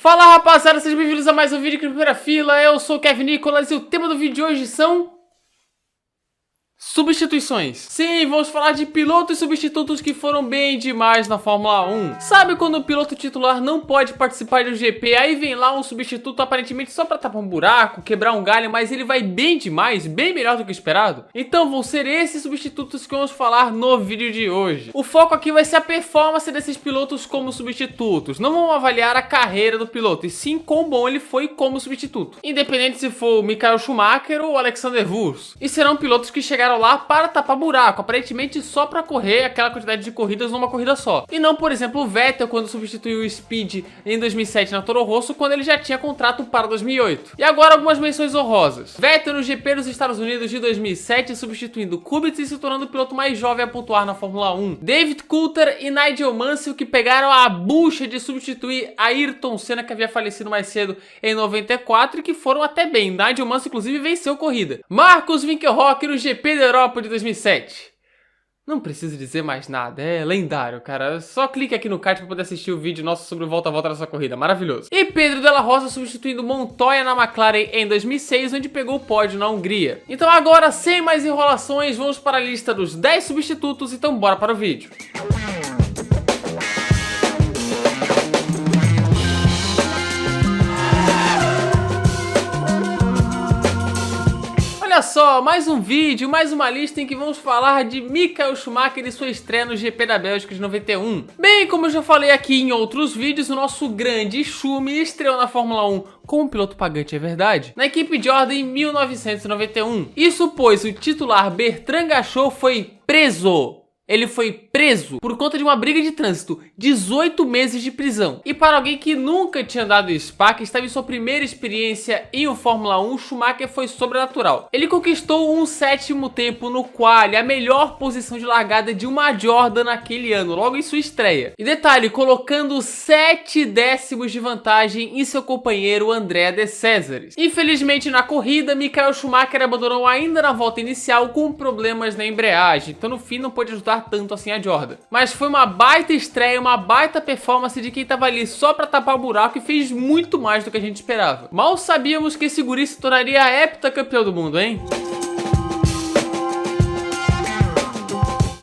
Fala rapaziada, sejam bem-vindos a mais um vídeo aqui na primeira fila. Eu sou o Kevin Nicolas e o tema do vídeo de hoje são substituições. Sim, vamos falar de pilotos substitutos que foram bem demais na Fórmula 1. Sabe quando o piloto titular não pode participar do GP, aí vem lá um substituto aparentemente só pra tapar um buraco, quebrar um galho, mas ele vai bem demais, bem melhor do que o esperado? Então vão ser esses substitutos que vamos falar no vídeo de hoje. O foco aqui vai ser a performance desses pilotos como substitutos. Não vamos avaliar a carreira do piloto, e sim quão bom ele foi como substituto. Independente se for o Michael Schumacher ou o Alexander Wurz. E serão pilotos que chegaram lá para tapar buraco, aparentemente só para correr aquela quantidade de corridas numa corrida só. E não, por exemplo, o Vettel quando substituiu o Speed em 2007 na Toro Rosso, quando ele já tinha contrato para 2008. E agora algumas menções honrosas. Vettel no GP dos Estados Unidos de 2007, substituindo Kubica e se tornando o piloto mais jovem a pontuar na Fórmula 1. David Coulthard e Nigel Mansell, que pegaram a bucha de substituir Ayrton Senna, que havia falecido mais cedo em 94 e que foram até bem. Nigel Mansell inclusive venceu a corrida. Marcus Winkelhock no GP da Europa de 2007. Não preciso dizer mais nada, é lendário, cara. Só clique aqui no card para poder assistir o vídeo nosso sobre o volta a volta dessa corrida, maravilhoso. E Pedro Della Rosa substituindo Montoya na McLaren em 2006, onde pegou o pódio na Hungria. Então agora, sem mais enrolações, vamos para a lista dos 10 substitutos, então bora para o vídeo. Olha só, mais um vídeo, mais uma lista em que vamos falar de Michael Schumacher e sua estreia no GP da Bélgica de 91. Bem, como eu já falei aqui em outros vídeos, o nosso grande Schumi estreou na Fórmula 1 como piloto pagante, é verdade, na equipe Jordan em 1991. Isso pois o titular Bertrand Gachot foi preso. Ele foi preso por conta de uma briga de trânsito, 18 meses de prisão. E para alguém que nunca tinha andado Spa, que estava em sua primeira experiência em um Fórmula 1, Schumacher foi sobrenatural. Ele conquistou um 7º tempo no quali, a melhor posição de largada de uma Jordan naquele ano, logo em sua estreia. E detalhe, colocando 7 décimos de vantagem em seu companheiro Andrea de Cesaris. Infelizmente na corrida, Michael Schumacher abandonou ainda na volta inicial com problemas na embreagem, então no fim não pôde ajudar tanto assim a Jordan. Mas foi uma baita estreia, uma baita performance de quem tava ali só pra tapar o buraco e fez muito mais do que a gente esperava. Mal sabíamos que esse guri se tornaria heptacampeão do mundo, hein?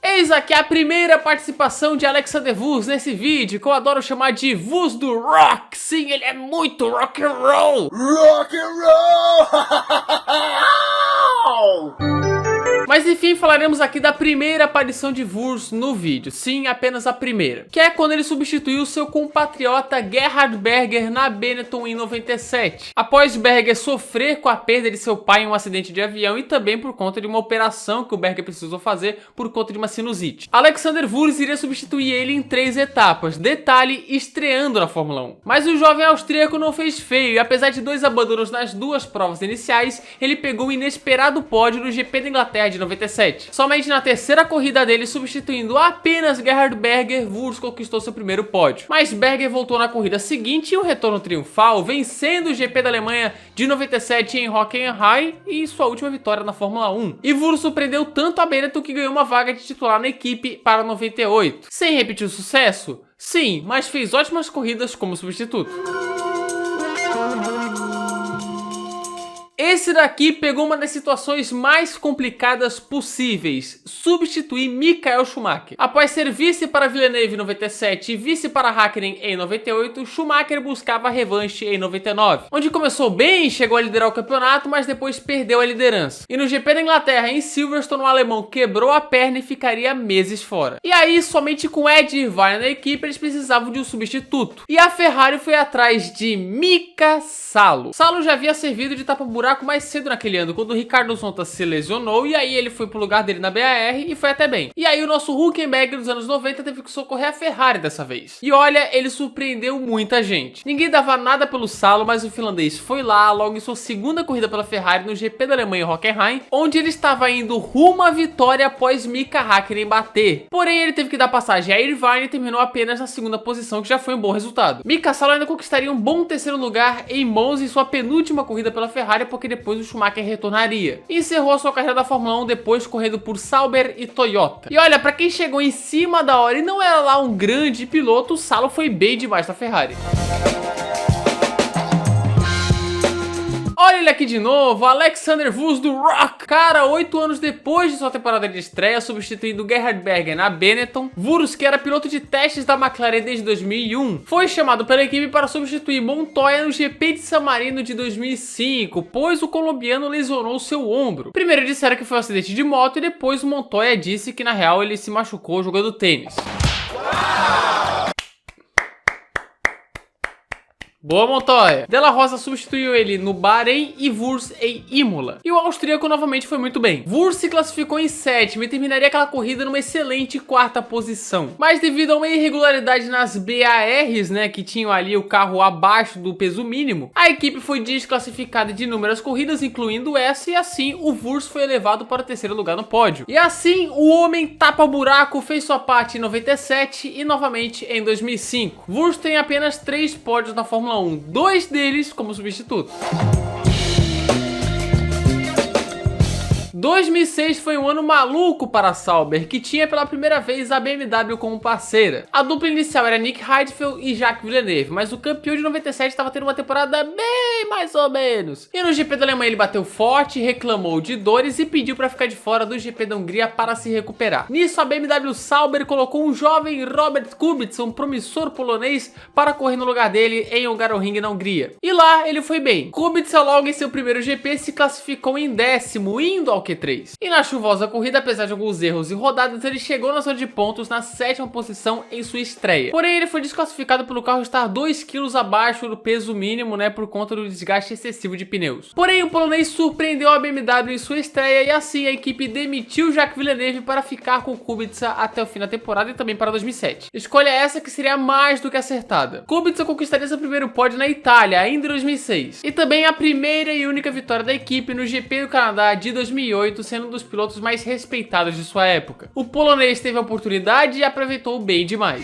Eis aqui a primeira participação de Alexander Wurz nesse vídeo, que eu adoro chamar de Wurz do Rock. Sim, ele é muito rock and roll. Rock and roll! Mas enfim, falaremos aqui da primeira aparição de Wurz no vídeo. Sim, apenas a primeira. Que é quando ele substituiu seu compatriota Gerhard Berger na Benetton em 97. Após Berger sofrer com a perda de seu pai em um acidente de avião e também por conta de uma operação que o Berger precisou fazer por conta de uma sinusite. Alexander Wurz iria substituir ele em 3 etapas. Detalhe, estreando na Fórmula 1. Mas o jovem austríaco não fez feio e apesar de 2 abandonos nas 2 provas iniciais, ele pegou um inesperado pódio no GP da Inglaterra de 97. Somente na terceira corrida dele, substituindo apenas Gerhard Berger, Wurz conquistou seu primeiro pódio. Mas Berger voltou na corrida seguinte e o retorno triunfal, vencendo o GP da Alemanha de 97 em Hockenheim e sua última vitória na Fórmula 1. E Wurz surpreendeu tanto a Benetton que ganhou uma vaga de titular na equipe para 98. Sem repetir o sucesso? Sim, mas fez ótimas corridas como substituto. Esse daqui pegou uma das situações mais complicadas possíveis, substituir Michael Schumacher. Após ser vice para Villeneuve em 97 e vice para Hakkinen em 98, Schumacher buscava a revanche em 99, onde começou bem, chegou a liderar o campeonato, mas depois perdeu a liderança. E no GP da Inglaterra, em Silverstone, o alemão quebrou a perna e ficaria meses fora. E aí, somente com Ed Irvine na equipe, eles precisavam de um substituto. E a Ferrari foi atrás de Mika Salo. Salo já havia servido de tapa-buraco mais cedo naquele ano, quando o Ricardo Zonta se lesionou, e aí ele foi pro lugar dele na BAR e foi até bem. E aí o nosso Hülkenberg dos anos 90 teve que socorrer a Ferrari dessa vez. E olha, ele surpreendeu muita gente. Ninguém dava nada pelo Salo, mas o finlandês foi lá, logo em sua segunda corrida pela Ferrari no GP da Alemanha em Hockenheim, onde ele estava indo rumo à vitória após Mika Hakkinen bater. Porém, ele teve que dar passagem a Irvine e terminou apenas na segunda posição, que já foi um bom resultado. Mika Salo ainda conquistaria um bom terceiro lugar em Monza em sua penúltima corrida pela Ferrari, porque depois o Schumacher retornaria. E encerrou a sua carreira da Fórmula 1 depois correndo por Sauber e Toyota. E olha, pra quem chegou em cima da hora e não era lá um grande piloto, o Salo foi bem demais na Ferrari. aqui de novo, Alexander Wurz do Rock. Cara, 8 anos depois de sua temporada de estreia, substituindo Gerhard Berger na Benetton, Wurz, que era piloto de testes da McLaren desde 2001, foi chamado pela equipe para substituir Montoya no GP de San Marino de 2005, pois o colombiano lesionou seu ombro. Primeiro disseram que foi um acidente de moto e depois o Montoya disse que na real ele se machucou jogando tênis. Boa, Montoya! Della Rosa substituiu ele no Bahrein e Wurz em Imola. E o austríaco novamente foi muito bem. Wurz se classificou em sétimo e terminaria aquela corrida numa excelente quarta posição. Mas devido a uma irregularidade nas BARs, né, que tinham ali o carro abaixo do peso mínimo, a equipe foi desclassificada de inúmeras corridas, incluindo essa, e assim o Wurz foi elevado para o terceiro lugar no pódio. E assim o homem tapa-buraco fez sua parte em 97 e novamente em 2005. Wurz tem apenas 3 pódios na Fórmula 1, 2 deles como substituto. 2006 foi um ano maluco para a Sauber, que tinha pela primeira vez a BMW como parceira. A dupla inicial era Nick Heidfeld e Jacques Villeneuve, mas o campeão de 97 estava tendo uma temporada bem mais ou menos. E no GP da Alemanha ele bateu forte, reclamou de dores e pediu para ficar de fora do GP da Hungria para se recuperar. Nisso a BMW Sauber colocou um jovem Robert Kubica, um promissor polonês, para correr no lugar dele em Hungaroring na Hungria. E lá ele foi bem. Kubica logo em seu primeiro GP se classificou em 10º, indo ao Q3. E na chuvosa corrida, apesar de alguns erros e rodadas, ele chegou na zona de pontos na 7ª posição em sua estreia. Porém, ele foi desclassificado pelo carro estar 2 kg abaixo do peso mínimo, né, por conta do desgaste excessivo de pneus. Porém, o polonês surpreendeu a BMW em sua estreia e assim a equipe demitiu Jacques Villeneuve para ficar com Kubica até o fim da temporada e também para 2007. Escolha essa que seria mais do que acertada. Kubica conquistaria seu primeiro pódio na Itália, ainda em 2006. E também a primeira e única vitória da equipe no GP do Canadá de 2008, sendo um dos pilotos mais respeitados de sua época. O polonês teve a oportunidade e aproveitou bem demais.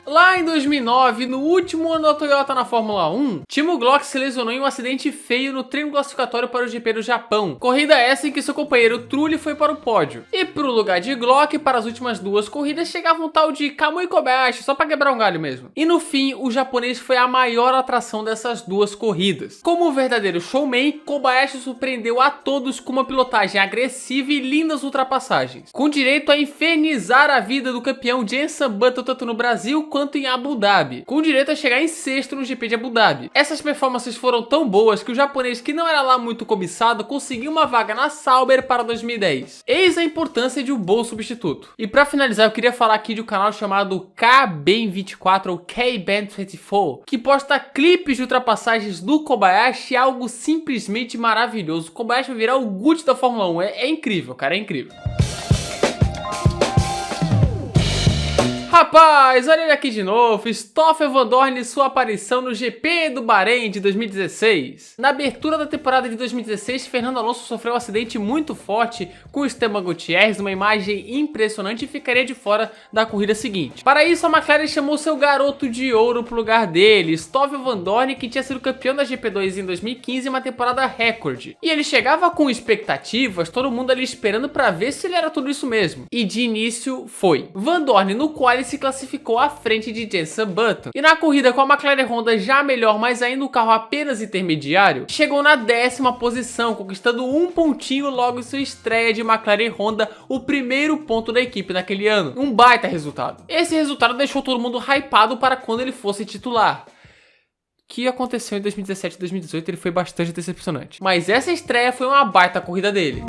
Lá em 2009, no último ano da Toyota na Fórmula 1, Timo Glock se lesionou em um acidente feio no treino classificatório para o GP do Japão. Corrida essa em que seu companheiro Trulli foi para o pódio. E para o lugar de Glock, para as últimas 2 corridas, chegava um tal de Kamui Kobayashi, só para quebrar um galho mesmo. E no fim, o japonês foi a maior atração dessas 2 corridas. Como um verdadeiro showman, Kobayashi surpreendeu a todos com uma pilotagem agressiva e lindas ultrapassagens, com direito a infernizar a vida do campeão Jenson Button tanto no Brasil quanto em Abu Dhabi, com direito a chegar em 6º no GP de Abu Dhabi. Essas performances foram tão boas que o japonês, que não era lá muito cobiçado, conseguiu uma vaga na Sauber para 2010. Eis a importância de um bom substituto. E para finalizar, eu queria falar aqui de um canal chamado KBen24 ou KBen24, que posta clipes de ultrapassagens do Kobayashi, algo simplesmente maravilhoso. O Kobayashi vai virar o Gucci da Fórmula 1, é incrível, cara, é incrível. Rapaz, olha ele aqui de novo, Stoffel Vandoorne e sua aparição no GP do Bahrein de 2016. Na abertura da temporada de 2016, Fernando Alonso sofreu um acidente muito forte com Esteban Gutierrez, numa imagem impressionante, e ficaria de fora da corrida seguinte. Para isso, a McLaren chamou seu garoto de ouro para o lugar dele, Stoffel Vandoorne, que tinha sido campeão da GP2 em 2015 em uma temporada recorde. E ele chegava com expectativas, todo mundo ali esperando para ver se ele era tudo isso mesmo. E de início foi. Vandoorne, no qual ele se classificou à frente de Jenson Button. E na corrida, com a McLaren Honda já melhor, mas ainda o carro apenas intermediário, chegou na 10ª posição, conquistando um pontinho logo em sua estreia de McLaren Honda, o primeiro ponto da equipe naquele ano. Um baita resultado. Esse resultado deixou todo mundo hypado para quando ele fosse titular. Que aconteceu em 2017 e 2018, ele foi bastante decepcionante. Mas essa estreia foi uma baita corrida dele.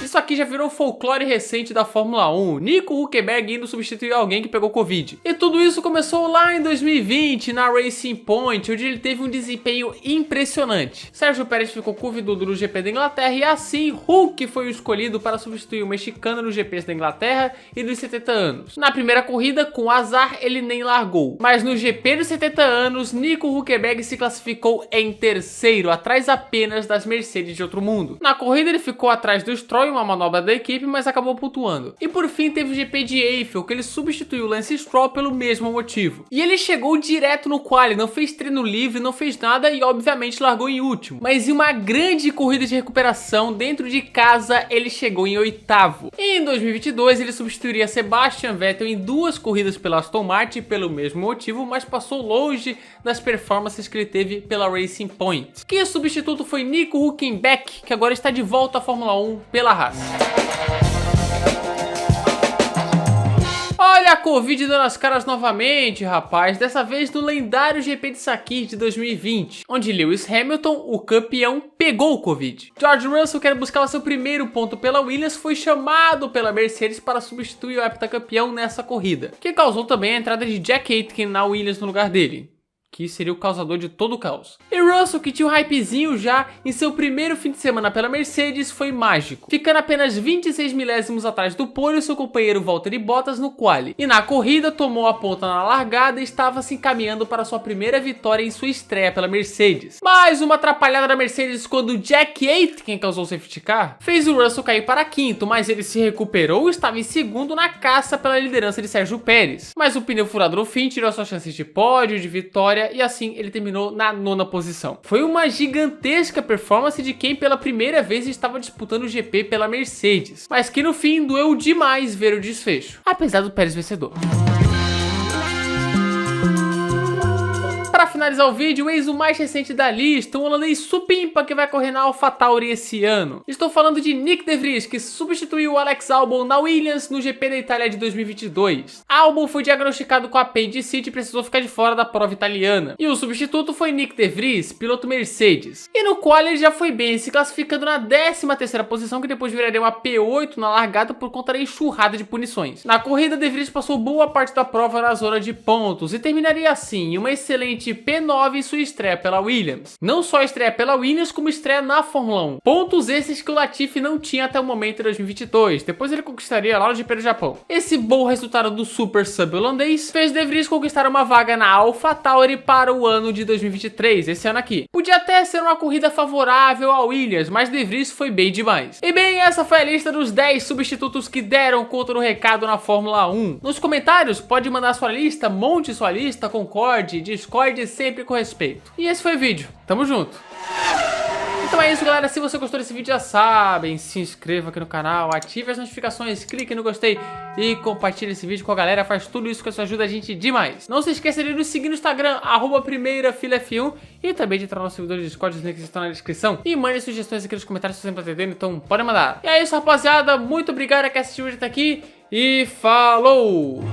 Isso aqui já virou folclore recente da Fórmula 1, Nico Hülkenberg indo substituir alguém que pegou Covid. E tudo isso começou lá em 2020, na Racing Point, onde ele teve um desempenho impressionante. Sérgio Pérez ficou convidado no GP da Inglaterra e assim Hulk foi o escolhido para substituir o mexicano nos GPs da Inglaterra e dos 70 anos. Na primeira corrida, com azar, ele nem largou. Mas no GP dos 70 anos, Nico Hülkenberg se classificou em 3º, atrás apenas das Mercedes de outro mundo. Na corrida ele ficou atrás do Stroll, uma uma manobra da equipe, mas acabou pontuando. E por fim teve o GP de Eiffel, que ele substituiu o Lance Stroll pelo mesmo motivo. E ele chegou direto no quali, não fez treino livre, não fez nada e obviamente largou em último. Mas em uma grande corrida de recuperação dentro de casa, ele chegou em oitavo. E em 2022 ele substituiria Sebastian Vettel em 2 corridas pela Aston Martin pelo mesmo motivo, mas passou longe das performances que ele teve pela Racing Point. Que o substituto foi Nico Hülkenberg, que agora está de volta à Fórmula 1 pela Haas. Olha a Covid dando as caras novamente, rapaz, dessa vez no lendário GP de Sakir de 2020, onde Lewis Hamilton, o campeão, pegou o Covid. George Russell, que era buscar seu primeiro ponto pela Williams, foi chamado pela Mercedes para substituir o heptacampeão nessa corrida, que causou também a entrada de Jack Aitken na Williams no lugar dele, que seria o causador de todo o caos. E Russell, que tinha um hypezinho já, em seu primeiro fim de semana pela Mercedes, foi mágico, ficando apenas 26 milésimos atrás do pole seu companheiro Valtteri Bottas no quali. E na corrida tomou a ponta na largada e estava se encaminhando para sua primeira vitória em sua estreia pela Mercedes. Mais uma atrapalhada da Mercedes quando Jack Aitken causou o safety car, fez o Russell cair para quinto, mas ele se recuperou e estava em segundo na caça pela liderança de Sérgio Pérez. Mas o pneu furado no fim tirou suas chances de pódio, de vitória, e assim ele terminou na 9ª posição. Foi uma gigantesca performance de quem pela primeira vez estava disputando o GP pela Mercedes, mas que no fim doeu demais ver o desfecho, apesar do Pérez vencedor. Para finalizar o vídeo, eis o mais recente da lista, um holandês supimpa que vai correr na AlphaTauri esse ano. Estou falando de Nick De Vries, que substituiu o Alex Albon na Williams no GP da Itália de 2022. Albon foi diagnosticado com apendicite e precisou ficar de fora da prova italiana. E o substituto foi Nick De Vries, piloto Mercedes. E no qual ele já foi bem, se classificando na 13ª posição, que depois viraria uma P8 na largada por conta da enxurrada de punições. Na corrida, De Vries passou boa parte da prova na zona de pontos e terminaria assim, em uma excelente P9 em sua estreia pela Williams. Não só estreia pela Williams, como estreia na Fórmula 1. Pontos esses que o Latifi não tinha até o momento em 2022. Depois ele conquistaria lá no GP do Japão. Esse bom resultado do super sub holandês fez De Vries conquistar uma vaga na AlphaTauri para o ano de 2023, esse ano aqui. Podia até ser uma corrida favorável à Williams, mas De Vries foi bem demais. E bem, essa foi a lista dos 10 substitutos que deram conta do recado na Fórmula 1. Nos comentários, pode mandar sua lista, monte sua lista, concorde, discorde sempre com respeito. E esse foi o vídeo. Tamo junto. Então é isso, galera. Se você gostou desse vídeo, já sabem, se inscreva aqui no canal, ative as notificações, clique no gostei e compartilhe esse vídeo com a galera. Faz tudo isso que isso ajuda a gente demais. Não se esqueça de nos seguir no Instagram, @primeirafilaf1, e também de entrar no nosso servidor de Discord, os links estão na descrição. E mande sugestões aqui nos comentários se você sempre tá entendendo, então pode mandar. E é isso, rapaziada. Muito obrigado a quem assistiu o vídeo até aqui e falou!